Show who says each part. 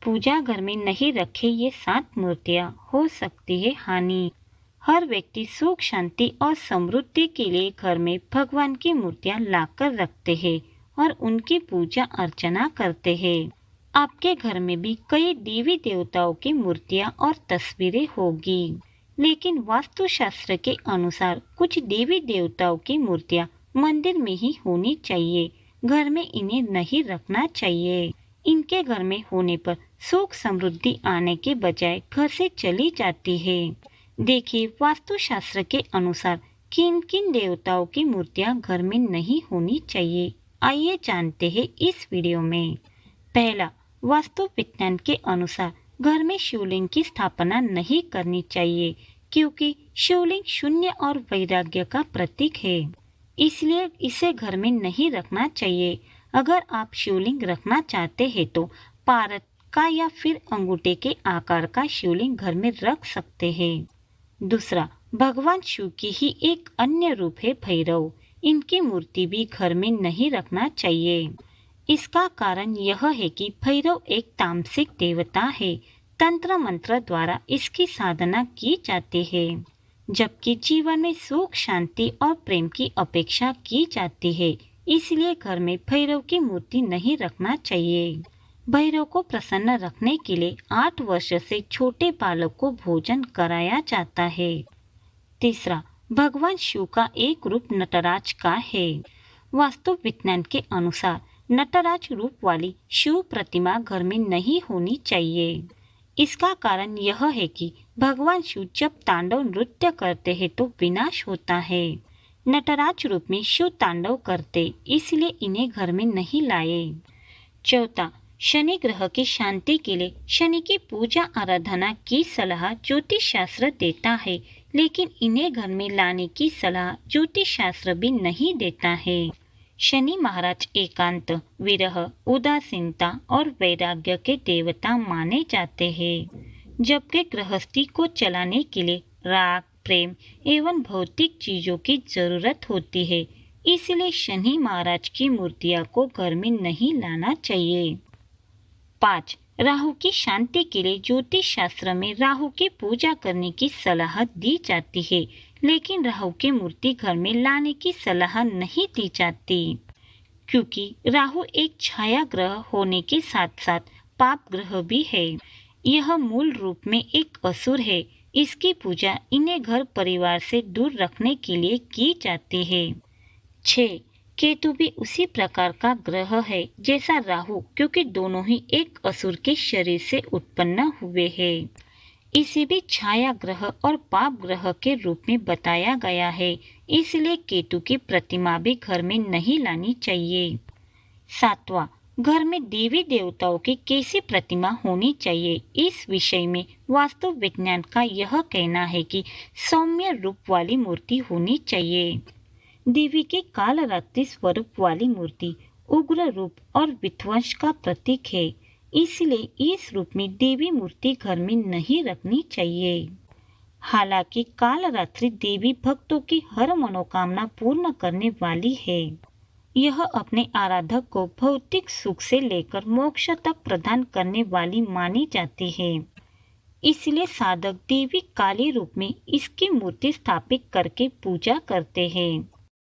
Speaker 1: पूजा घर में नहीं रखे ये 7 मूर्तियाँ हो सकती है हानि। हर व्यक्ति सुख शांति और समृद्धि के लिए घर में भगवान की मूर्तियाँ लाकर रखते हैं और उनकी पूजा अर्चना करते हैं। आपके घर में भी कई देवी देवताओं की मूर्तियाँ और तस्वीरें होगी, लेकिन वास्तुशास्त्र के अनुसार कुछ देवी देवताओं की मूर्तियाँ मंदिर में ही होनी चाहिए, घर में इन्हें नहीं रखना चाहिए। इनके घर में होने पर सुख समृद्धि आने के बजाय घर से चली जाती है। देखिए वास्तुशास्त्र के अनुसार किन किन देवताओं की मूर्तियां घर में नहीं होनी चाहिए। आइए जानते हैं इस वीडियो में। पहला, वास्तु विज्ञान के अनुसार घर में शिवलिंग की स्थापना नहीं करनी चाहिए, क्योंकि शिवलिंग शून्य और वैराग्य का प्रतीक है, इसलिए इसे घर में नहीं रखना चाहिए। अगर आप शिवलिंग रखना चाहते हैं तो पारद का या फिर अंगूठे के आकार का शिवलिंग घर में रख सकते हैं। दूसरा, भगवान शिव की ही एक अन्य रूप है भैरव। इनकी मूर्ति भी घर में नहीं रखना चाहिए। इसका कारण यह है कि भैरव एक तामसिक देवता है। तंत्र मंत्र द्वारा इसकी साधना की जाती है, जबकि जीवन में सुख शांति और प्रेम की अपेक्षा की जाती है। इसलिए घर में भैरव की मूर्ति नहीं रखना चाहिए। भैरव को प्रसन्न रखने के लिए 8 वर्ष से छोटे बालक को भोजन कराया जाता है। तीसरा, भगवान शिव का एक रूप नटराज का है। वास्तु विज्ञान के अनुसार नटराज रूप वाली शिव प्रतिमा घर में नहीं होनी चाहिए। इसका कारण यह है कि भगवान शिव जब तांडव नृत्य करते हैं तो विनाश होता है। नटराज रूप में शिव तांडव करते, इसलिए इन्हें घर में नहीं लाए। चौथा, शनि ग्रह की शांति के लिए शनि की पूजा आराधना की सलाह ज्योतिष शास्त्र देता है, लेकिन इन्हें घर में लाने की सलाह ज्योतिष शास्त्र भी नहीं देता है। शनि महाराज एकांत, विरह, उदासीनता और वैराग्य के देवता माने जाते हैं, जबकि गृहस्थी को चलाने के लिए राग, प्रेम एवं भौतिक चीजों की जरूरत होती है। इसलिए शनि महाराज की मूर्तियां को घर में नहीं लाना चाहिए। 5, राहु की शांति के लिए ज्योतिष शास्त्र में राहु की पूजा करने की सलाह दी जाती है, लेकिन राहु की मूर्ति घर में लाने की सलाह नहीं दी जाती, क्योंकि राहु एक छाया ग्रह होने के साथ साथ पाप ग्रह भी है। यह मूल रूप में एक असुर है। इसकी पूजा इन्हें घर परिवार से दूर रखने के लिए की जाती है। 6, केतु भी उसी प्रकार का ग्रह है जैसा राहु, क्योंकि दोनों ही एक असुर के शरीर से उत्पन्न हुए हैं। इसे भी छाया ग्रह और पाप ग्रह के रूप में बताया गया है, इसलिए केतु की प्रतिमा भी घर में नहीं लानी चाहिए। 7वां, घर में देवी देवताओं की कैसी प्रतिमा होनी चाहिए। इस विषय में वास्तु विज्ञान का यह कहना है कि सौम्य रूप वाली मूर्ति होनी चाहिए। देवी के कालरात्रि स्वरूप वाली मूर्ति उग्र रूप और विध्वंस का प्रतीक है, इसलिए इस रूप में देवी मूर्ति घर में नहीं रखनी चाहिए। हालांकि कालरात्रि देवी भक्तों की हर मनोकामना पूर्ण करने वाली है। यह अपने आराधक को भौतिक सुख से लेकर मोक्ष तक प्रदान करने वाली मानी जाती है। इसलिए साधक देवी काली रूप में इसकी मूर्ति स्थापित करके पूजा करते हैं।